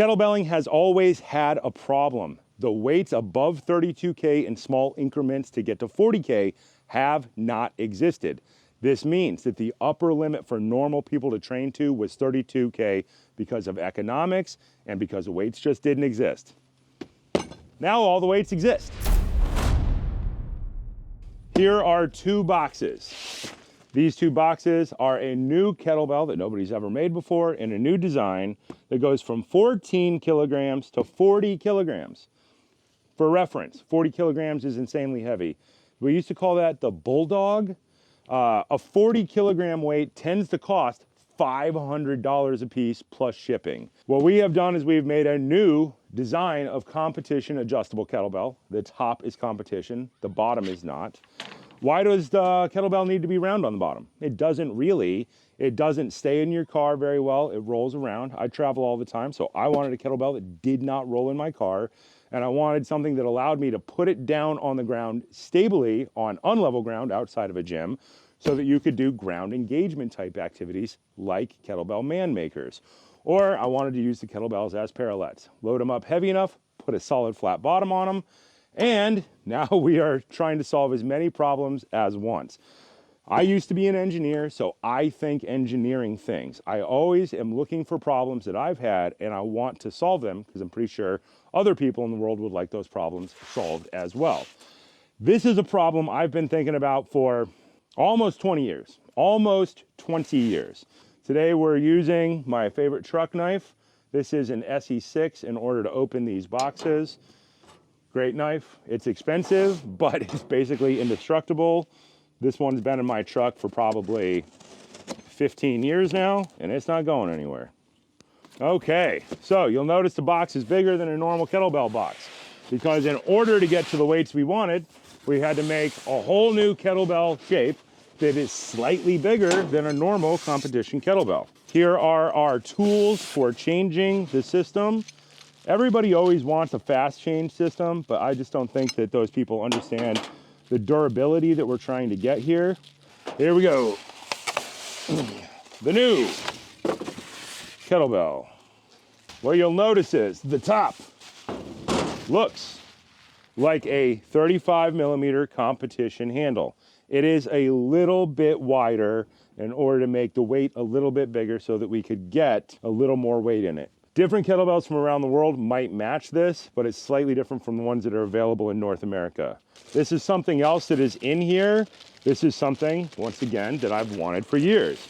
Kettlebelling has always had a problem. The weights above 32K in small increments to get to 40K have not existed. This means that the upper limit for normal people to train to was 32K because of economics and because the weights just didn't exist. Now all the weights exist. Here are two boxes. These two boxes are a new kettlebell that nobody's ever made before and a new design that goes from 14 kilograms to 40 kilograms. For reference, 40 kilograms is insanely heavy. We used to call that the bulldog. A 40 kilogram weight tends to cost $500 a piece plus shipping. What we have done is we've made a new design of competition adjustable kettlebell. The top is competition, the bottom is not. Why does the kettlebell need to be round on the bottom? It doesn't really. It doesn't stay in your car very well. It rolls around. I travel all the time, so I wanted a kettlebell that did not roll in my car, and I wanted something that allowed me to put it down on the ground stably on unlevel ground outside of a gym so that you could do ground engagement type activities like kettlebell man makers. Or I wanted to use the kettlebells as parallettes. Load them up heavy enough, put a solid flat bottom on them, and now we are trying to solve as many problems as once. I used to be an engineer, so I think engineering things. I always am looking for problems that I've had, and I want to solve them because I'm pretty sure other people in the world would like those problems solved as well. This is a problem I've been thinking about for almost 20 years. Almost 20 years. Today we're using my favorite truck knife. This is an SE6 in order to open these boxes. Great knife. It's expensive, but it's basically indestructible. This one's been in my truck for probably 15 years now, and it's not going anywhere. Okay, so you'll notice the box is bigger than a normal kettlebell box because in order to get to the weights we wanted, we had to make a whole new kettlebell shape that is slightly bigger than a normal competition kettlebell. Here are our tools for changing the system. Everybody always wants a fast change system, but I just don't think that those people understand the durability that we're trying to get here. Here we go. The new kettlebell. What you'll notice is the top looks like a 35 millimeter competition handle. It is a little bit wider in order to make the weight a little bit bigger so that we could get a little more weight in it. Different kettlebells from around the world might match this, but it's slightly different from the ones that are available in North America. This is something else that is in here. This is something, once again, that I've wanted for years.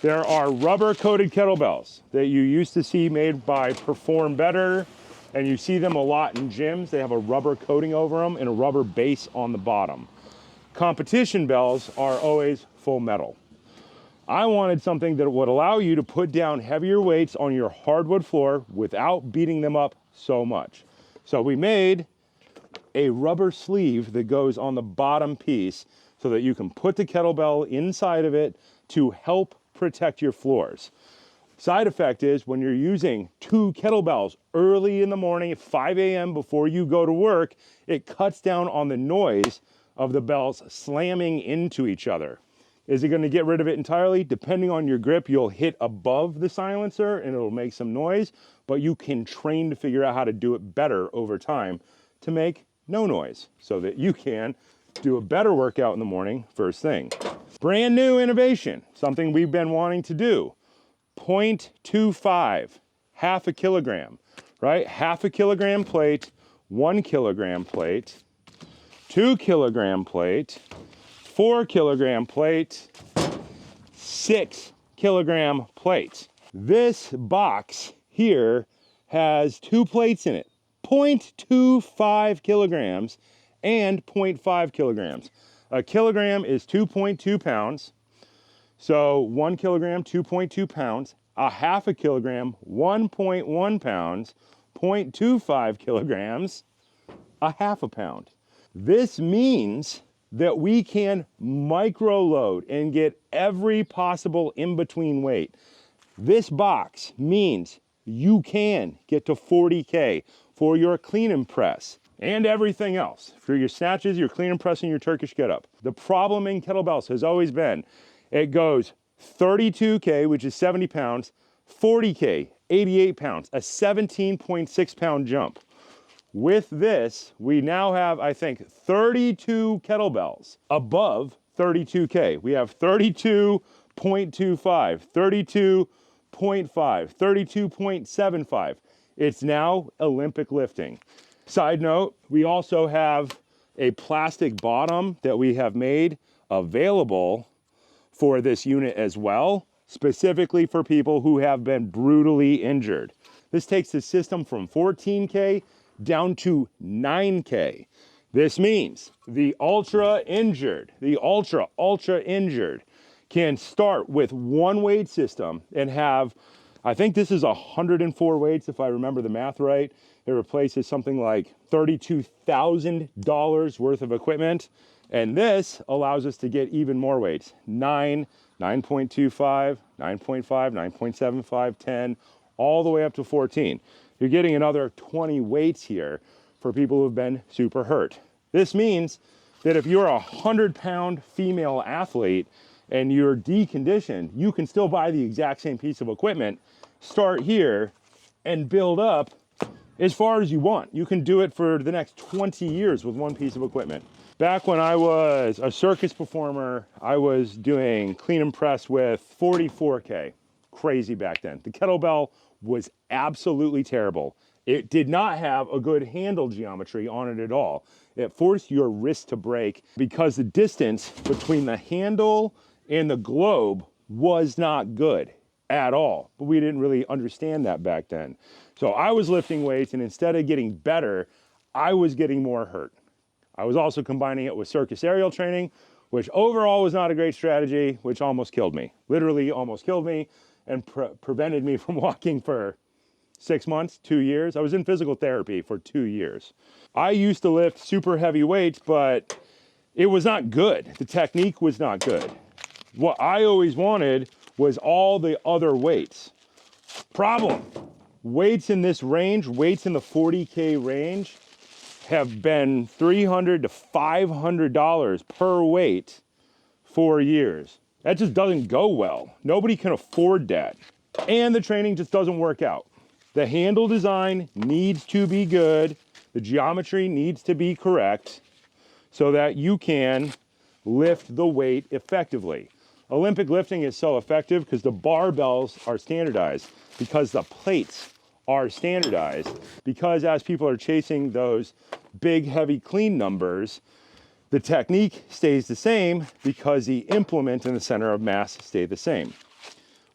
There are rubber-coated kettlebells that you used to see made by Perform Better, and you see them a lot in gyms. They have a rubber coating over them and a rubber base on the bottom. Competition bells are always full metal. I wanted something that would allow you to put down heavier weights on your hardwood floor without beating them up so much. So we made a rubber sleeve that goes on the bottom piece so that you can put the kettlebell inside of it to help protect your floors. Side effect is when you're using two kettlebells early in the morning at 5 a.m. before you go to work, it cuts down on the noise of the bells slamming into each other. Is it going to get rid of it entirely? Depending on your grip, you'll hit above the silencer and it'll make some noise, but you can train to figure out how to do it better over time to make no noise so that you can do a better workout in the morning first thing. Brand new innovation, something we've been wanting to do. 0.25, half a kilogram, right? Half a kilogram plate, 1 kilogram plate, 2 kilogram plate, 4 kilogram plate, 6 kilogram plate. This box here has 2 plates in it, 0.25 kilograms and 0.5 kilograms. A kilogram is 2.2 pounds. So 1 kilogram, 2.2 pounds, a half a kilogram, 1.1 pounds, 0.25 kilograms, a half a pound. This means that we can micro load and get every possible in-between weight. This box means you can get to 40K for your clean and press and everything else. For your snatches, your clean and press, and your Turkish get up. The problem in kettlebells has always been, it goes 32K, which is 70 pounds, 40K, 88 pounds, a 17.6 pound jump. With this, we now have, I think, 32 kettlebells above 32K. We have 32.25, 32.5, 32.75. It's now Olympic lifting. Side note, we also have a plastic bottom that we have made available for this unit as well, specifically for people who have been brutally injured. This takes the system from 14K down to 9K. This means the ultra injured can start with one weight system and have, I think this is 104 weights if I remember the math right. It replaces something like $32,000 worth of equipment. And this allows us to get even more weights, 9, 9.25, 9.5, 9.75, 10, all the way up to 14. You're getting another 20 weights here for people who've been super hurt. This means that if you're a 100-pound female athlete and you're deconditioned, you can still buy the exact same piece of equipment, start here, and build up as far as you want. You can do it for the next 20 years with one piece of equipment. Back when I was a circus performer, I was doing clean and press with 44K. Crazy back then. The kettlebell was absolutely terrible. It did not have a good handle geometry on it at all. It forced your wrist to break because the distance between the handle and the globe was not good at all. But we didn't really understand that back then. So I was lifting weights, and instead of getting better, I was getting more hurt. I was also combining it with circus aerial training, which overall was not a great strategy, which almost killed me. Literally almost killed me and prevented me from walking for 6 months, 2 years. I was in physical therapy for 2 years. I used to lift super heavy weights, but it was not good. The technique was not good. What I always wanted was all the other weights. Problem, weights in this range, weights in the 40K range, have been $300 to $500 per weight for years. That just doesn't go well. Nobody can afford that. And the training just doesn't work out. The handle design needs to be good. The geometry needs to be correct so that you can lift the weight effectively. Olympic lifting is so effective because the barbells are standardized, because the plates are standardized, because as people are chasing those big, heavy, clean numbers, the technique stays the same because the implement and the center of mass stay the same.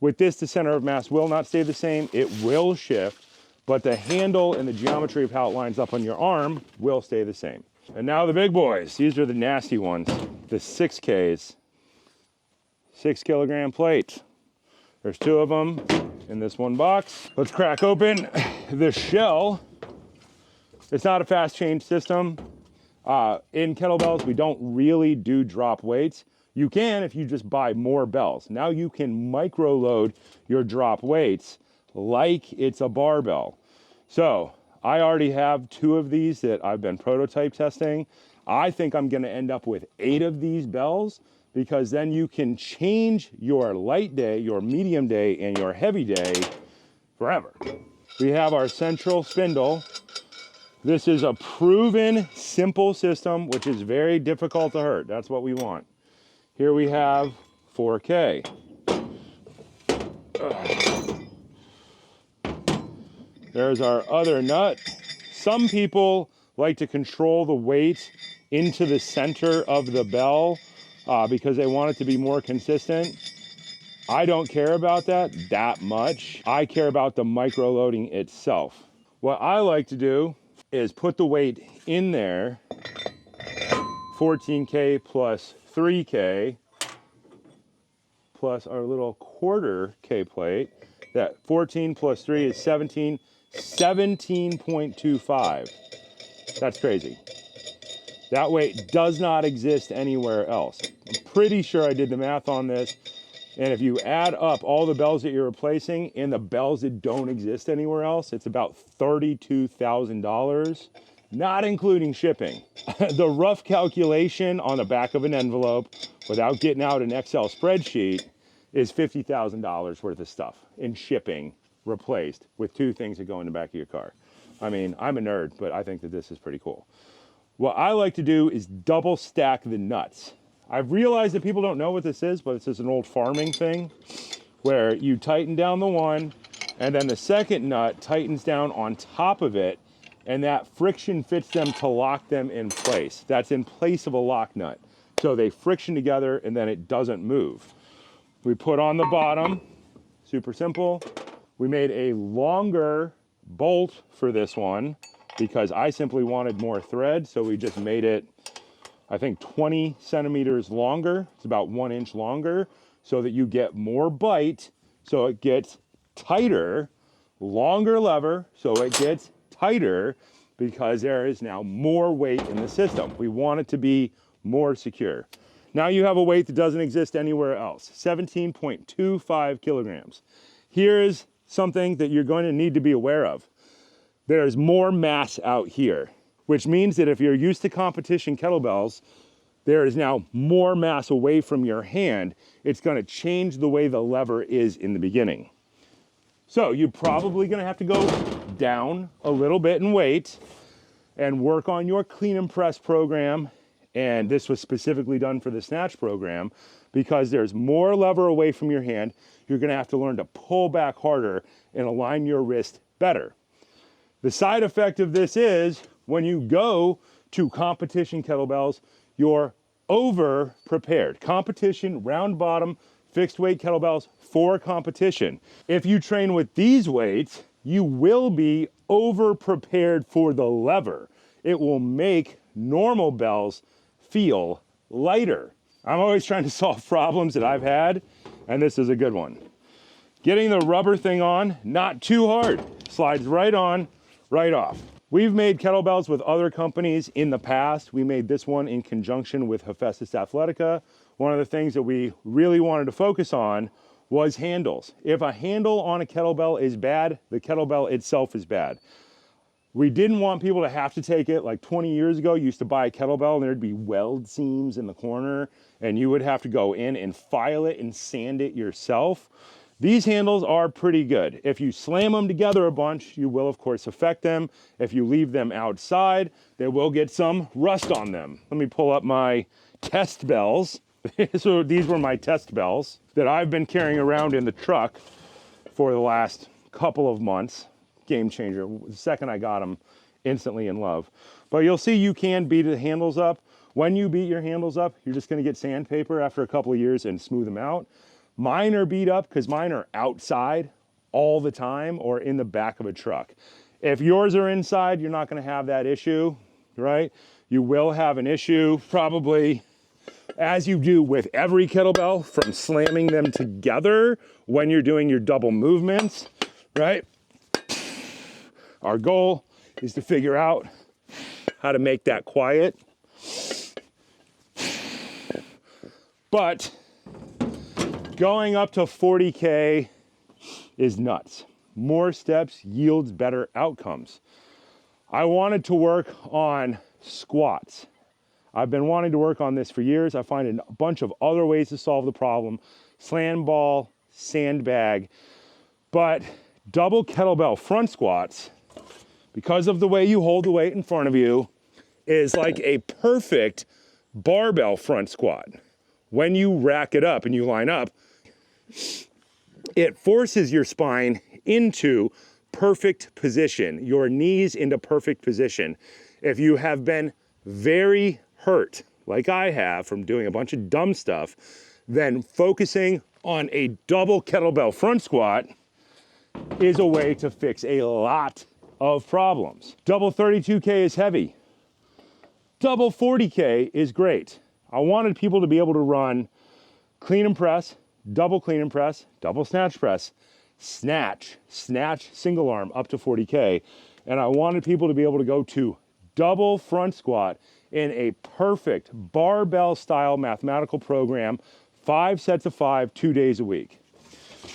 With this, the center of mass will not stay the same. It will shift, but the handle and the geometry of how it lines up on your arm will stay the same. And now the big boys. These are the nasty ones, the 6Ks. 6 kilogram plate. There's 2 of them in this one box. Let's crack open the shell. It's not a fast change system. In kettlebells, we don't really do drop weights. You can if you just buy more bells. Now you can micro load your drop weights like it's a barbell. So I already have 2 of these that I've been prototype testing. I think I'm gonna end up with 8 of these bells, because then you can change your light day, your medium day, and your heavy day forever. We have our central spindle. This is a proven simple system, which is very difficult to hurt. That's what we want. Here we have 4K. There's our other nut. Some people like to control the weight into the center of the bell because they want it to be more consistent. I don't care about that much. I care about the micro loading itself. What I like to do is put the weight in there, 14K plus 3K, plus our little quarter K plate. That 14 plus 3 is 17, 17.25. That's crazy. That weight does not exist anywhere else. I'm pretty sure I did the math on this. And if you add up all the bells that you're replacing and the bells that don't exist anywhere else, it's about $32,000, not including shipping. The rough calculation on the back of an envelope, without getting out an Excel spreadsheet, is $50,000 worth of stuff in shipping replaced with 2 things that go in the back of your car. I mean, I'm a nerd, but I think that this is pretty cool. What I like to do is double stack the nuts. I've realized that people don't know what this is, but it's just an old farming thing where you tighten down the one and then the second nut tightens down on top of it, and that friction fits them to lock them in place. That's in place of a lock nut. So they friction together and then it doesn't move. We put on the bottom, super simple. We made a longer bolt for this one because I simply wanted more thread. So we just made it, I think 20 centimeters longer. It's about 1 inch longer so that you get more bite. So it gets tighter, longer lever. So it gets tighter because there is now more weight in the system. We want it to be more secure. Now you have a weight that doesn't exist anywhere else, 17.25 kilograms. Here's something that you're going to need to be aware of. There's more mass out here, which means that if you're used to competition kettlebells, there is now more mass away from your hand. It's going to change the way the lever is in the beginning. So you're probably going to have to go down a little bit in weight and work on your clean and press program. And this was specifically done for the Snatch program because there's more lever away from your hand. You're going to have to learn to pull back harder and align your wrist better. The side effect of this is when you go to competition kettlebells, you're over prepared. Competition, round bottom, fixed weight kettlebells for competition. If you train with these weights, you will be over prepared for the lever. It will make normal bells feel lighter. I'm always trying to solve problems that I've had, and this is a good one. Getting the rubber thing on, not too hard. Slides right on, right off. We've made kettlebells with other companies in the past. We made this one in conjunction with Hephaestus Athletica. One of the things that we really wanted to focus on was handles. If a handle on a kettlebell is bad, the kettlebell itself is bad. We didn't want people to have to take it. Like 20 years ago, you used to buy a kettlebell and there'd be weld seams in the corner and you would have to go in and file it and sand it yourself. These handles are pretty good. If you slam them together a bunch, you will of course affect them. If you leave them outside, they will get some rust on them. Let me pull up my test bells. So these were my test bells that I've been carrying around in the truck for the last couple of months. Game changer. The second I got them, instantly in love. But you'll see you can beat the handles up. When you beat your handles up, you're just going to get sandpaper after a couple of years and smooth them out. Mine are beat up because mine are outside all the time or in the back of a truck. If yours are inside, you're not going to have that issue, right? You will have an issue probably, as you do with every kettlebell, from slamming them together when you're doing your double movements, right? Our goal is to figure out how to make that quiet. But going up to 40K is nuts. More steps yields better outcomes. I wanted to work on squats. I've been wanting to work on this for years. I find a bunch of other ways to solve the problem. Slam ball, sandbag, but double kettlebell front squats, because of the way you hold the weight in front of you, is like a perfect barbell front squat. When you rack it up and you line up, it forces your spine into perfect position, your knees into perfect position. If you have been very hurt, like I have from doing a bunch of dumb stuff, then focusing on a double kettlebell front squat is a way to fix a lot of problems. Double 32K is heavy. Double 40K is great. I wanted people to be able to run clean and press, double clean and press, double snatch press, snatch, single arm up to 40K. And I wanted people to be able to go to double front squat in a perfect barbell style mathematical program, 5 sets of 5, 2 days a week.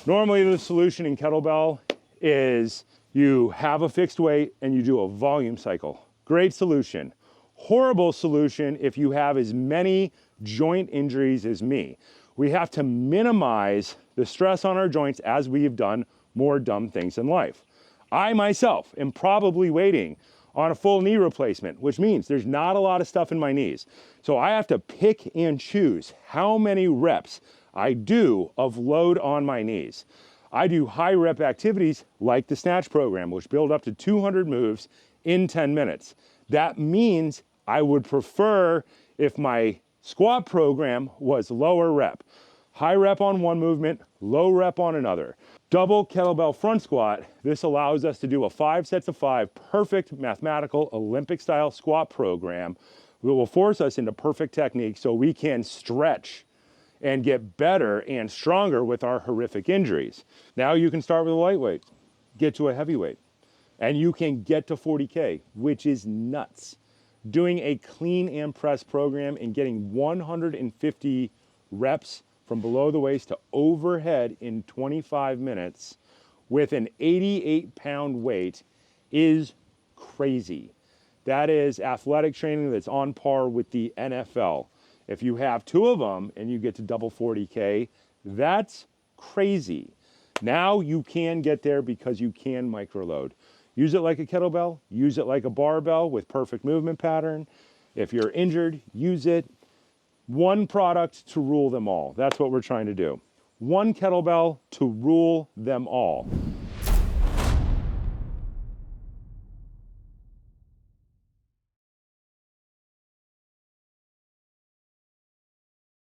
Normally the solution in kettlebell is you have a fixed weight and you do a volume cycle. Great solution. Horrible solution if you have as many joint injuries as me. We have to minimize the stress on our joints as we've done more dumb things in life. I myself am probably waiting on a full knee replacement, which means there's not a lot of stuff in my knees. So I have to pick and choose how many reps I do of load on my knees. I do high rep activities like the Snatch program, which build up to 200 moves in 10 minutes. That means I would prefer if my squat program was lower rep. High rep on one movement, low rep on another. Double kettlebell front squat, this allows us to do a 5 sets of 5 perfect mathematical Olympic style squat program that will force us into perfect technique so we can stretch and get better and stronger with our horrific injuries. Now you can start with a lightweight, get to a heavyweight, and you can get to 40K, which is nuts. Doing a clean and press program and getting 150 reps from below the waist to overhead in 25 minutes with an 88-pound weight is crazy. That is athletic training that's on par with the NFL. If you have 2 of them and you get to double 40K, that's crazy. Now you can get there because you can microload. Use it like a kettlebell, use it like a barbell with perfect movement pattern. If you're injured, use it. One product to rule them all. That's what we're trying to do. One kettlebell to rule them all.